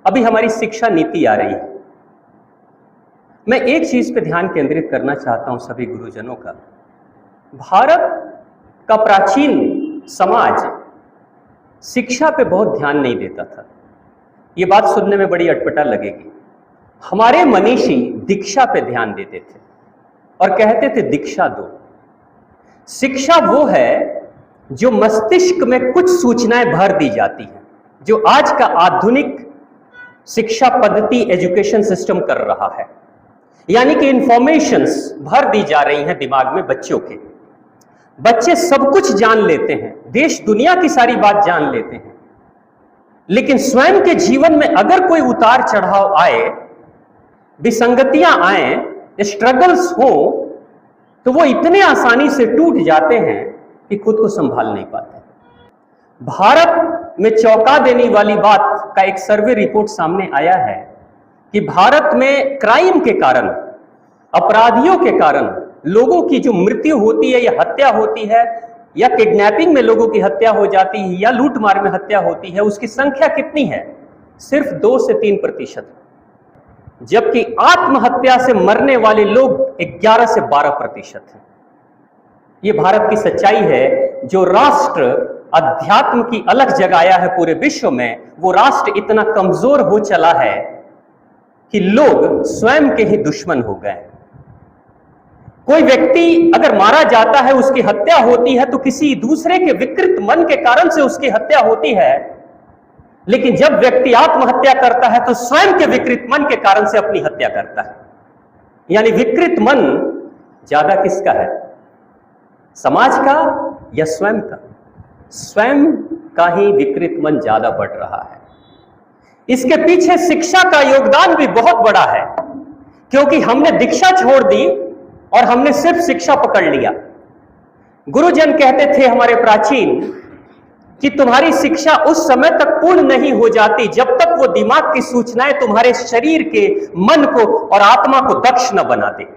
अभी हमारी शिक्षा नीति आ रही है। मैं एक चीज पे ध्यान केंद्रित करना चाहता हूं सभी गुरुजनों का। भारत का प्राचीन समाज शिक्षा पे बहुत ध्यान नहीं देता था। ये बात सुनने में बड़ी अटपटा लगेगी। हमारे मनीषी दीक्षा पे ध्यान देते थे और कहते थे दीक्षा दो। शिक्षा वो है जो मस्तिष्क में कुछ सूचनाएं भर दी जाती हैं, जो आज का आधुनिक शिक्षा पद्धति एजुकेशन सिस्टम कर रहा है। यानी कि इंफॉर्मेशंस भर दी जा रही हैं दिमाग में बच्चों के। बच्चे सब कुछ जान लेते हैं, देश दुनिया की सारी बात जान लेते हैं, लेकिन स्वयं के जीवन में अगर कोई उतार चढ़ाव आए, विसंगतियां आए, स्ट्रगल्स हो, तो वो इतने आसानी से टूट जाते हैं कि खुद को संभाल नहीं पाते। भारत में चौंका देने वाली बात का एक सर्वे रिपोर्ट सामने आया है कि भारत में क्राइम के कारण, अपराधियों के कारण लोगों की जो मृत्यु होती है या हत्या होती है, या किडनैपिंग में लोगों की हत्या हो जाती है, या लूटमार में हत्या होती है, उसकी संख्या कितनी है? सिर्फ 2 से 3%, जबकि आत्महत्या से मरने वाले लोग 11 से 12% हैं। ये भारत की सच्चाई है। जो राष्ट्र अध्यात्म की अलग जगाया है पूरे विश्व में, वो राष्ट्र इतना कमजोर हो चला है कि लोग स्वयं के ही दुश्मन हो गए। कोई व्यक्ति अगर मारा जाता है, उसकी हत्या होती है, तो किसी दूसरे के विकृत मन के कारण से उसकी हत्या होती है, लेकिन जब व्यक्ति आत्महत्या करता है तो स्वयं के विकृत मन के कारण से अपनी हत्या करता है। यानी विकृत मन ज्यादा किसका है? समाज का या स्वयं का? स्वयं का ही विकृत मन ज्यादा बढ़ रहा है। इसके पीछे शिक्षा का योगदान भी बहुत बड़ा है, क्योंकि हमने दीक्षा छोड़ दी और हमने सिर्फ शिक्षा पकड़ लिया। गुरुजन कहते थे हमारे प्राचीन कि तुम्हारी शिक्षा उस समय तक पूर्ण नहीं हो जाती जब तक वो दिमाग की सूचनाएं तुम्हारे शरीर के, मन को और आत्मा को दक्ष न बना दे।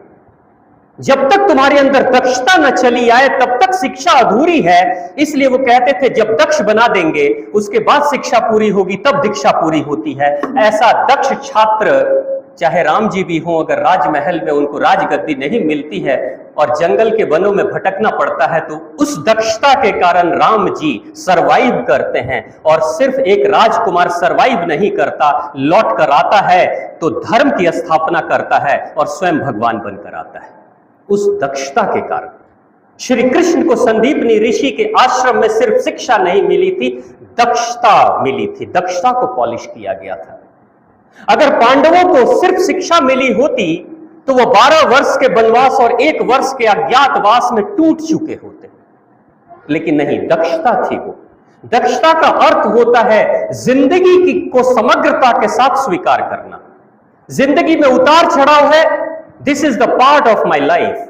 जब तक तुम्हारे अंदर दक्षता न चली आए तब तक शिक्षा अधूरी है। इसलिए वो कहते थे जब दक्ष बना देंगे उसके बाद शिक्षा पूरी होगी, तब दीक्षा पूरी होती है। ऐसा दक्ष छात्र चाहे राम जी भी हों, अगर राजमहल में उनको राजगद्दी नहीं मिलती है और जंगल के वनों में भटकना पड़ता है, तो उस दक्षता के कारण राम जी सरवाइव करते हैं। और सिर्फ एक राजकुमार सरवाइव नहीं करता, लौट कर आता है तो धर्म की स्थापना करता है और स्वयं भगवान बनकर आता है, उस दक्षता के कारण। श्री कृष्ण को संदीपनी ऋषि के आश्रम में सिर्फ शिक्षा नहीं मिली थी, दक्षता मिली थी। दक्षता को पॉलिश किया गया था। अगर पांडवों को सिर्फ शिक्षा मिली होती तो वो 12 वर्ष के वनवास और 1 वर्ष के अज्ञातवास में टूट चुके होते, लेकिन नहीं, दक्षता थी वो। दक्षता का अर्थ होता है जिंदगी की को समग्रता के साथ स्वीकार करना। जिंदगी में उतार चढ़ाव है, this is the part of my life.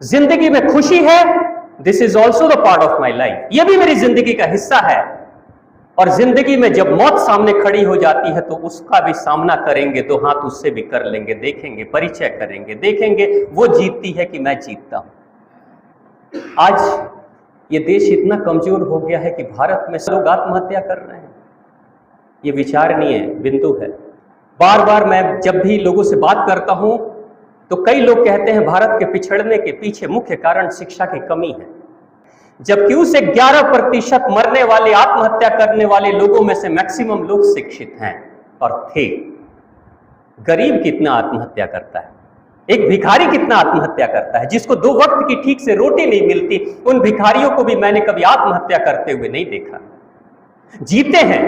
जिंदगी में खुशी है, this is also the part of my life. यह भी मेरी जिंदगी का हिस्सा है। और जिंदगी में जब मौत सामने खड़ी हो जाती है तो उसका भी सामना करेंगे, 2 हाथ उससे भी कर लेंगे, देखेंगे, परिचय करेंगे, देखेंगे वो जीतती है कि मैं जीतता हूं। आज ये देश इतना कमजोर हो गया है कि भारत में लोग आत्महत्या कर रहे हैं। ये विचारणीय बिंदु है। बार बार मैं जब भी लोगों से बात करता हूं तो कई लोग कहते हैं भारत के पिछड़ने के पीछे मुख्य कारण शिक्षा की कमी है, जबकि उस 11% मरने वाले, आत्महत्या करने वाले लोगों में से मैक्सिमम लोग शिक्षित हैं और थे। गरीब कितना आत्महत्या करता है, एक भिखारी कितना आत्महत्या करता है, जिसको 2 वक्त की ठीक से रोटी नहीं मिलती, उन भिखारियों को भी मैंने कभी आत्महत्या करते हुए नहीं देखा। जीते हैं